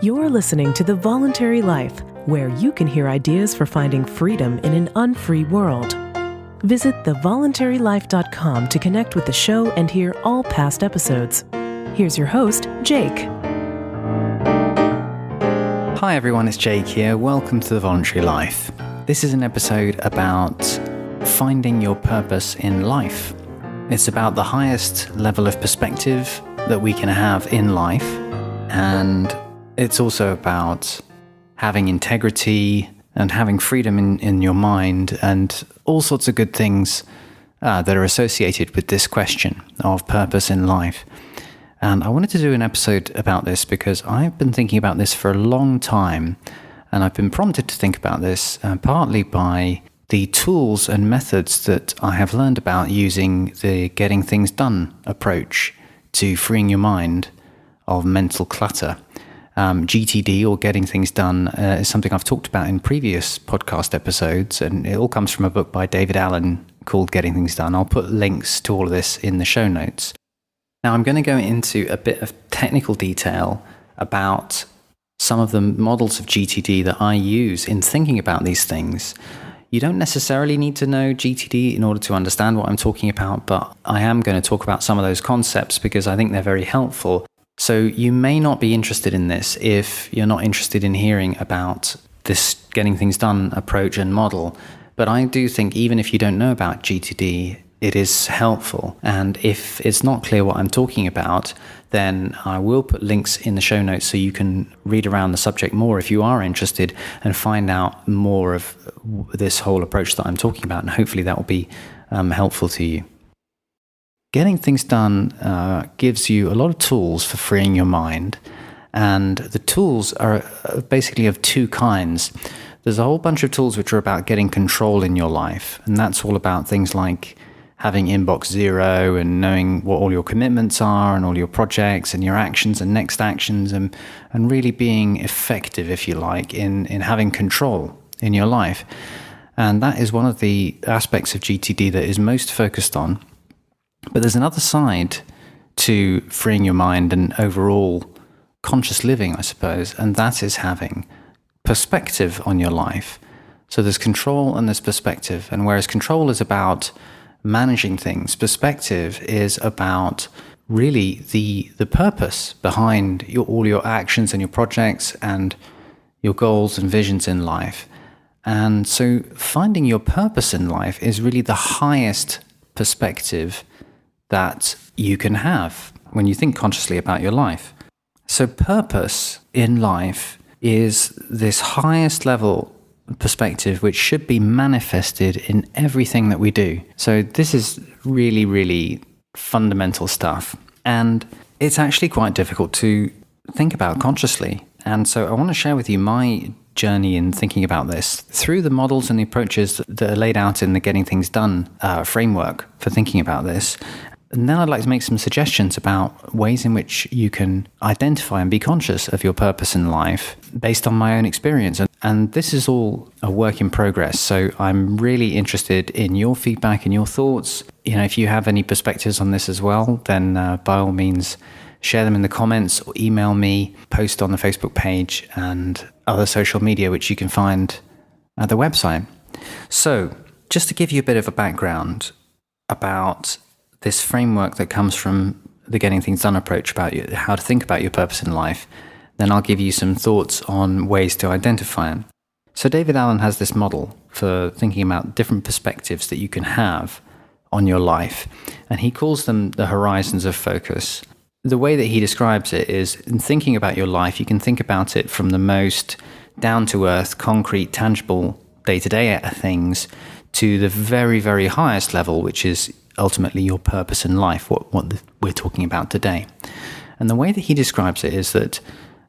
You're listening to The Voluntary Life, where you can hear ideas for finding freedom in an unfree world. Visit thevoluntarylife.com to connect with the show and hear all past episodes. Here's your host, Jake. Hi everyone, it's Jake here. Welcome to The Voluntary Life. This is an episode about finding your purpose in life. It's about the highest level of perspective that we can have in life, and it's also about having integrity and having freedom in your mind and all sorts of good things that are associated with this question of purpose in life. And I wanted to do an episode about this because I've been thinking about this for a long time, and I've been prompted to think about this partly by the tools and methods that I have learned about using the getting things done approach to freeing your mind of mental clutter. GTD, or getting things done, is something I've talked about in previous podcast episodes, and it all comes from a book by David Allen called Getting Things Done. I'll put links to all of this in the show notes. Now, I'm going to go into a bit of technical detail about some of the models of GTD that I use in thinking about these things. You don't necessarily need to know GTD in order to understand what I'm talking about, but I am going to talk about some of those concepts because I think they're very helpful. So you may not be interested in this if you're not interested in hearing about this getting things done approach and model. But I do think even if you don't know about GTD, it is helpful. And if it's not clear what I'm talking about, then I will put links in the show notes so you can read around the subject more if you are interested and find out more of this whole approach that I'm talking about. And hopefully that will be helpful to you. Getting things done gives you a lot of tools for freeing your mind. And the tools are basically of two kinds. There's a whole bunch of tools which are about getting control in your life. And that's all about things like having inbox zero and knowing what all your commitments are and all your projects and your actions and next actions, and really being effective, if you like, in having control in your life. And that is one of the aspects of GTD that is most focused on. But there's another side to freeing your mind and overall conscious living, I suppose, and that is having perspective on your life. So there's control and there's perspective. And whereas control is about managing things, perspective is about really the purpose behind all your actions and your projects and your goals and visions in life. And so finding your purpose in life is really the highest perspective that you can have when you think consciously about your life. So purpose in life is this highest level perspective which should be manifested in everything that we do. So this is really, really fundamental stuff. And it's actually quite difficult to think about consciously. And so I want to share with you my journey in thinking about this through the models and the approaches that are laid out in the Getting Things Done framework for thinking about this. And then I'd like to make some suggestions about ways in which you can identify and be conscious of your purpose in life based on my own experience. And this is all a work in progress. So I'm really interested in your feedback and your thoughts. You know, if you have any perspectives on this as well, then by all means, share them in the comments or email me, post on the Facebook page and other social media, which you can find at the website. So just to give you a bit of a background about this framework that comes from the Getting Things Done approach about how to think about your purpose in life, then I'll give you some thoughts on ways to identify it. So David Allen has this model for thinking about different perspectives that you can have on your life, and he calls them the horizons of focus. The way that he describes it is, in thinking about your life, you can think about it from the most down-to-earth, concrete, tangible, day-to-day things to the very, very highest level, which is ultimately your purpose in life, what we're talking about today. And the way that he describes it is that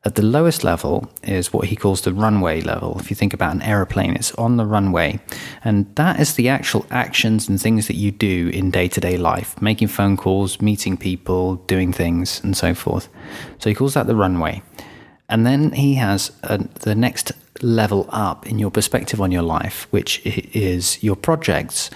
at the lowest level is what he calls the runway level. If you think about an aeroplane, it's on the runway. And that is the actual actions and things that you do in day-to-day life, making phone calls, meeting people, doing things, and so forth. So he calls that the runway. And then he has the next level up in your perspective on your life, which is your projects.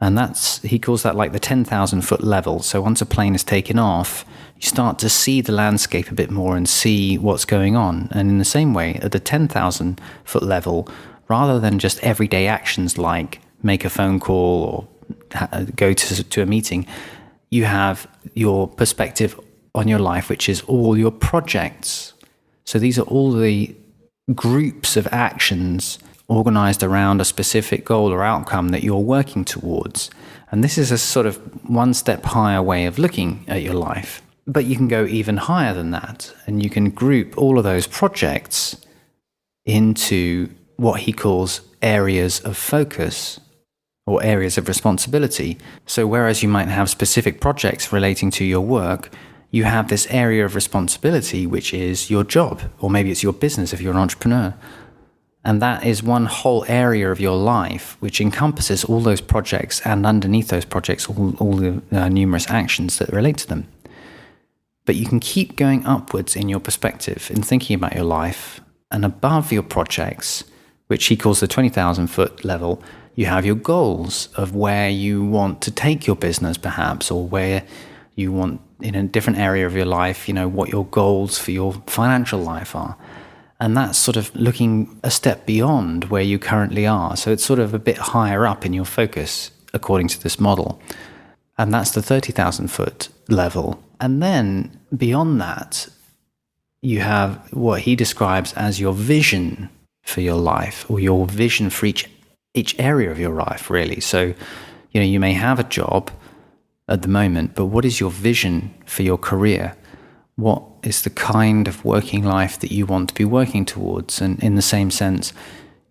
And he calls that like the 10,000 foot level. So once a plane is taken off, you start to see the landscape a bit more and see what's going on. And in the same way, at the 10,000 foot level, rather than just everyday actions like make a phone call or go to a meeting, you have your perspective on your life, which is all your projects. So these are all the groups of actions organized around a specific goal or outcome that you're working towards. And this is a sort of one step higher way of looking at your life. But you can go even higher than that, and you can group all of those projects into what he calls areas of focus or areas of responsibility. So whereas you might have specific projects relating to your work, you have this area of responsibility, which is your job, or maybe it's your business if you're an entrepreneur. And that is one whole area of your life which encompasses all those projects, and underneath those projects, all the numerous actions that relate to them. But you can keep going upwards in your perspective, in thinking about your life, and above your projects, which he calls the 20,000 foot level, you have your goals of where you want to take your business perhaps, or where you want, in a different area of your life, what your goals for your financial life are. And that's sort of looking a step beyond where you currently are. So it's sort of a bit higher up in your focus, according to this model. And that's the 30,000 foot level. And then beyond that, you have what he describes as your vision for your life, or your vision for each area of your life, really. So, you may have a job at the moment, but what is your vision for your career? What is the kind of working life that you want to be working towards? And in the same sense,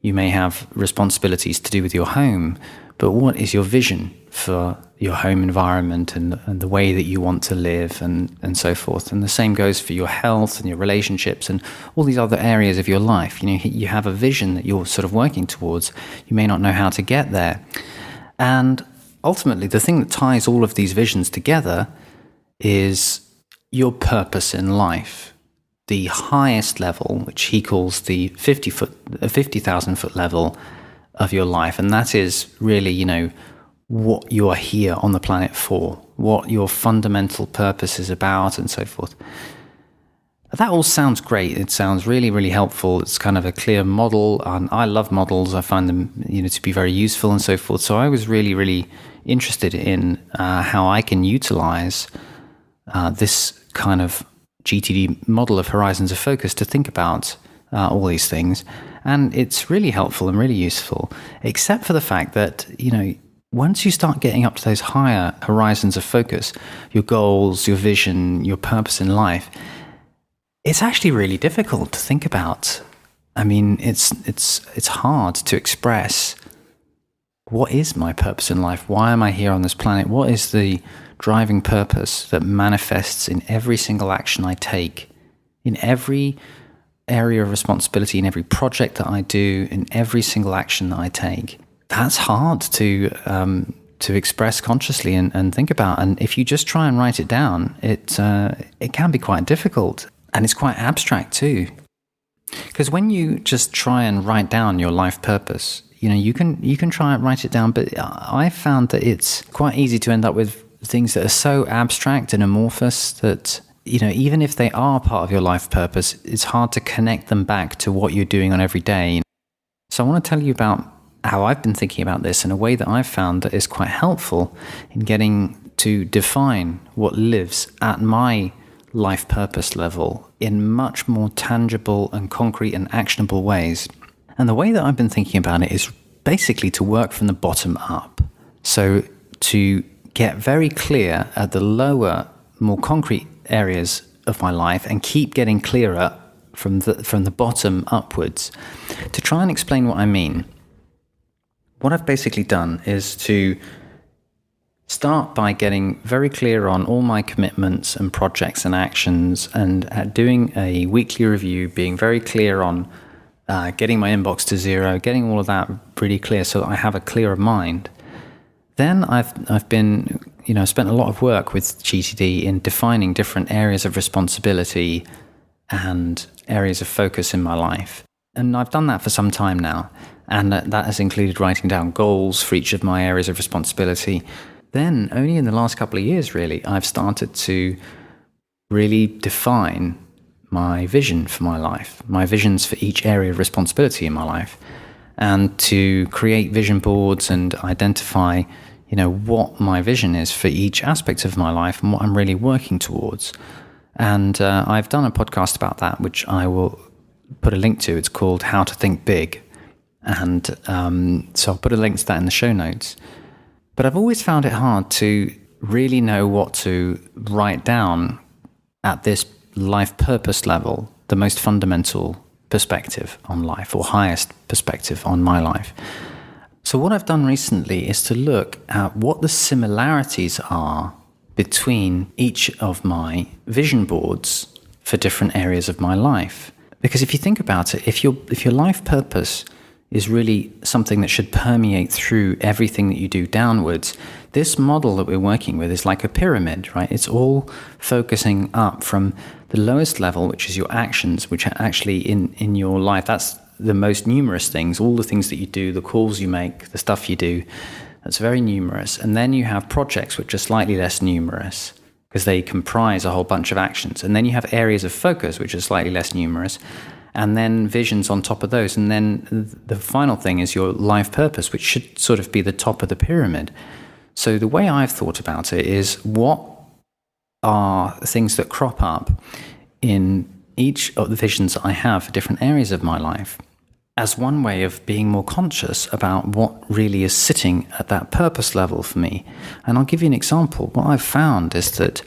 you may have responsibilities to do with your home, but what is your vision for your home environment and the way that you want to live and so forth? And the same goes for your health and your relationships and all these other areas of your life. You have a vision that you're sort of working towards. You may not know how to get there. And ultimately, the thing that ties all of these visions together is your purpose in life. The highest level, which he calls the 50,000 foot level of your life. And that is really, what you are here on the planet for, what your fundamental purpose is about, and so forth. That all sounds great. It sounds really, really helpful. It's kind of a clear model, and I love models. I find them, to be very useful and so forth. So I was really, really interested in how I can utilize this kind of GTD model of horizons of focus to think about all these things. And it's really helpful and really useful, except for the fact that, once you start getting up to those higher horizons of focus, your goals, your vision, your purpose in life, it's actually really difficult to think about. I mean, it's hard to express, what is my purpose in life? Why am I here on this planet? What is the driving purpose that manifests in every single action I take, in every area of responsibility, in every project that I do, in every single action that I take? That's hard to express consciously and think about. And if you just try and write it down, it can be quite difficult. And it's quite abstract too. Because when you just try and write down your life purpose, you can try and write it down, but I found that it's quite easy to end up with things that are so abstract and amorphous that, even if they are part of your life purpose, it's hard to connect them back to what you're doing on every day. So I want to tell you about how I've been thinking about this in a way that I've found that is quite helpful in getting to define what lives at my life purpose level in much more tangible and concrete and actionable ways. And the way that I've been thinking about it is basically to work from the bottom up. So to get very clear at the lower, more concrete areas of my life and keep getting clearer from the bottom upwards. To try and explain what I mean, what I've basically done is to start by getting very clear on all my commitments and projects and actions, and doing a weekly review, being very clear on getting my inbox to zero, getting all of that really clear so that I have a clearer mind. Then I've been, spent a lot of work with GTD in defining different areas of responsibility and areas of focus in my life. And I've done that for some time now. And that has included writing down goals for each of my areas of responsibility. Then, only in the last couple of years, really, I've started to really define my vision for my life, my visions for each area of responsibility in my life, and to create vision boards and identify, what my vision is for each aspect of my life and what I'm really working towards. And I've done a podcast about that, which I will put a link to. It's called How to Think Big. And so I'll put a link to that in the show notes. But I've always found it hard to really know what to write down at this life purpose level, the most fundamental perspective on life, or highest perspective on my life. So what I've done recently is to look at what the similarities are between each of my vision boards for different areas of my life. Because if you think about it, if your life purpose is really something that should permeate through everything that you do downwards, this model that we're working with is like a pyramid, right? It's all focusing up from the lowest level, which is your actions, which are actually in your life. That's the most numerous things, all the things that you do, the calls you make, the stuff you do. That's very numerous. And then you have projects, which are slightly less numerous because they comprise a whole bunch of actions. And then you have areas of focus, which are slightly less numerous. And then visions on top of those. And then the final thing is your life purpose, which should sort of be the top of the pyramid. So the way I've thought about it is, what are things that crop up in each of the visions I have for different areas of my life, as one way of being more conscious about what really is sitting at that purpose level for me. And I'll give you an example. What I've found is that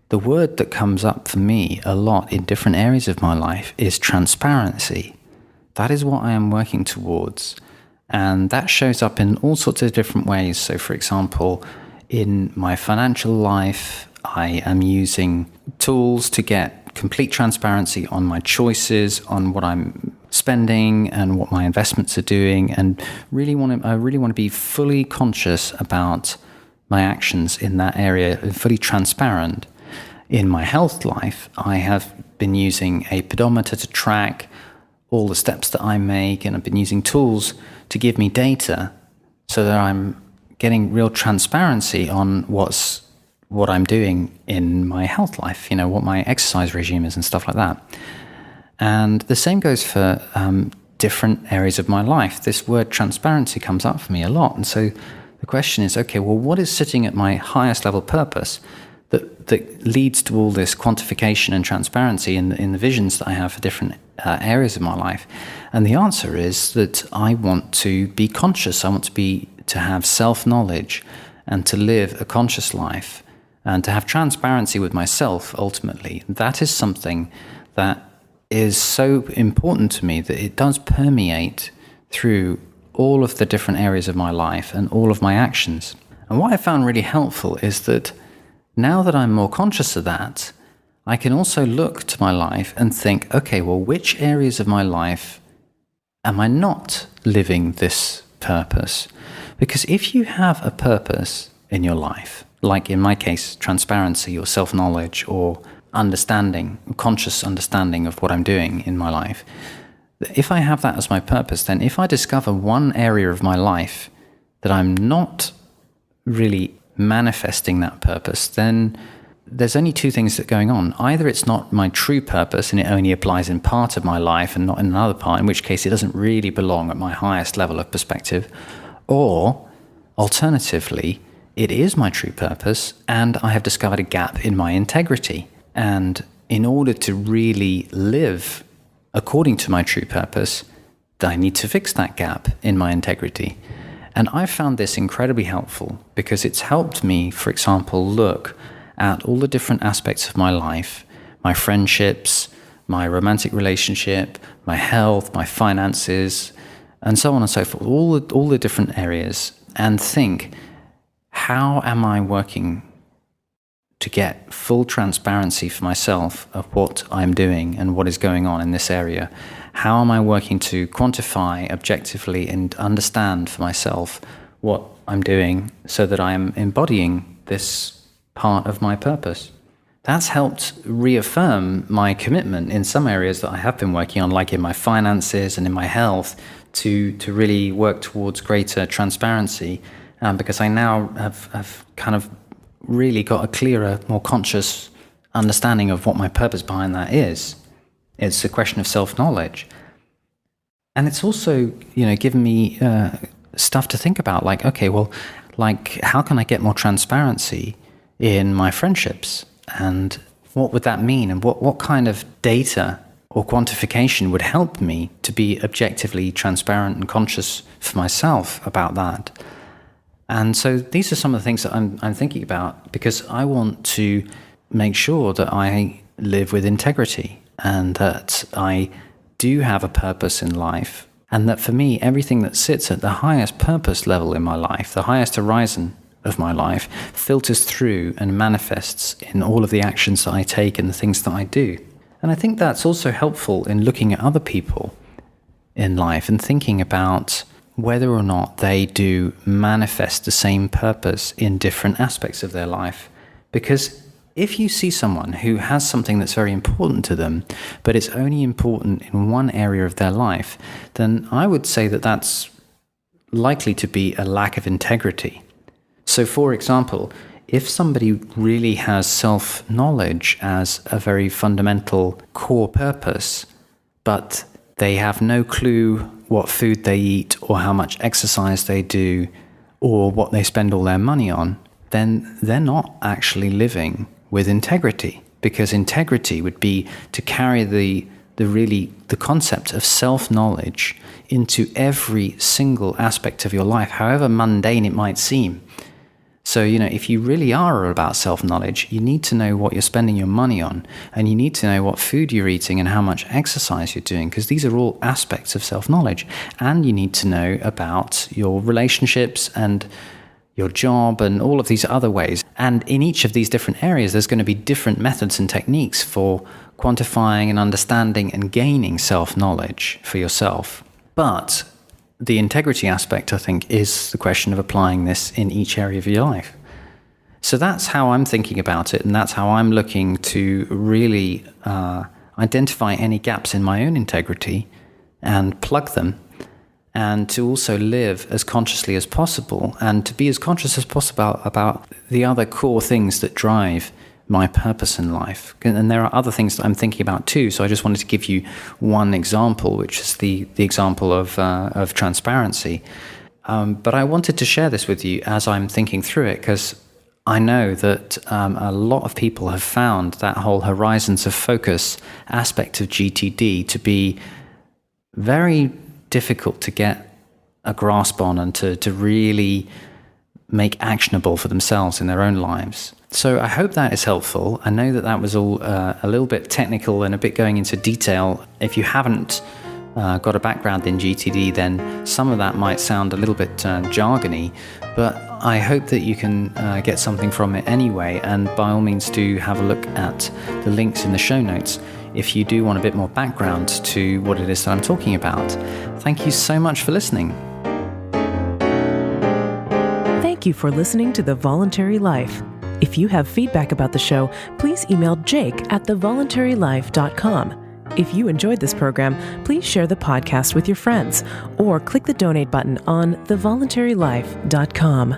the word that comes up for me a lot in different areas of my life is transparency. That is what I am working towards. And that shows up in all sorts of different ways. So, for example, in my financial life, I am using tools to get complete transparency on my choices, on what I'm spending and what my investments are doing, and I really want to be fully conscious about my actions in that area and fully transparent. In my health life, I have been using a pedometer to track all the steps that I make, and I've been using tools to give me data so that I'm getting real transparency on what I'm doing in my health life, what my exercise regime is and stuff like that. And the same goes for different areas of my life. This word transparency comes up for me a lot. And so the question is, okay, well, what is sitting at my highest level purpose that leads to all this quantification and transparency in the visions that I have for different areas of my life? And the answer is that I want to be conscious. I want to have self-knowledge and to live a conscious life and to have transparency with myself ultimately. That is something that is so important to me that it does permeate through all of the different areas of my life and all of my actions. And what I found really helpful is that now that I'm more conscious of that, I can also look to my life and think, okay, well, which areas of my life am I not living this purpose? Because if you have a purpose in your life, like in my case, transparency or self-knowledge or understanding, conscious understanding of what I'm doing in my life, if I have that as my purpose, then if I discover one area of my life that I'm not really manifesting that purpose, then there's only two things that are going on. Either it's not my true purpose and it only applies in part of my life and not in another part, in which case it doesn't really belong at my highest level of perspective, or alternatively, it is my true purpose and I have discovered a gap in my integrity. And in order to really live according to my true purpose, I need to fix that gap in my integrity. And I've found this incredibly helpful because it's helped me, for example, look at all the different aspects of my life, my friendships, my romantic relationship, my health, my finances, and so on and so forth, all the different areas, and think, how am I working to get full transparency for myself of what I'm doing and what is going on in this area? How am I working to quantify objectively and understand for myself what I'm doing so that I'm embodying this part of my purpose? That's helped reaffirm my commitment in some areas that I have been working on, like in my finances and in my health, to really work towards greater transparency, because I now have kind of really got a clearer, more conscious understanding of what my purpose behind that is. It's a question of self-knowledge. And it's also, given me stuff to think about, like, okay, well, like, how can I get more transparency in my friendships? And what would that mean? And what kind of data or quantification would help me to be objectively transparent and conscious for myself about that? And so these are some of the things that I'm thinking about, because I want to make sure that I live with integrity and that I do have a purpose in life, and that for me, everything that sits at the highest purpose level in my life, the highest horizon of my life, filters through and manifests in all of the actions that I take and the things that I do. And I think that's also helpful in looking at other people in life and thinking about whether or not they do manifest the same purpose in different aspects of their life. Because if you see someone who has something that's very important to them, but it's only important in one area of their life, then I would say that that's likely to be a lack of integrity. So, for example, if somebody really has self-knowledge as a very fundamental core purpose, but they have no clue what food they eat or how much exercise they do or what they spend all their money on, then they're not actually living with integrity, because integrity would be to carry the concept of self-knowledge into every single aspect of your life, however mundane it might seem. So, if you really are about self-knowledge, you need to know what you're spending your money on, and you need to know what food you're eating and how much exercise you're doing, because these are all aspects of self-knowledge. And you need to know about your relationships and your job and all of these other ways. And in each of these different areas, there's going to be different methods and techniques for quantifying and understanding and gaining self-knowledge for yourself. But the integrity aspect, I think, is the question of applying this in each area of your life. So that's how I'm thinking about it, and that's how I'm looking to really identify any gaps in my own integrity and plug them, and to also live as consciously as possible, and to be as conscious as possible about the other core things that drive my purpose in life. And there are other things that I'm thinking about too. So I just wanted to give you one example, which is the example of transparency. But I wanted to share this with you as I'm thinking through it, because I know that a lot of people have found that whole horizons of focus aspect of GTD to be very difficult to get a grasp on and to really make actionable for themselves in their own lives. So I hope that is helpful. I know that was all a little bit technical and a bit going into detail. If you haven't got a background in GTD, then some of that might sound a little bit jargony, but I hope that you can get something from it anyway. And by all means, do have a look at the links in the show notes if you do want a bit more background to what it is that I'm talking about. Thank you so much for listening. Thank you for listening to The Voluntary Life. If you have feedback about the show, please email jake@thevoluntarylife.com. If you enjoyed this program, please share the podcast with your friends or click the donate button on thevoluntarylife.com.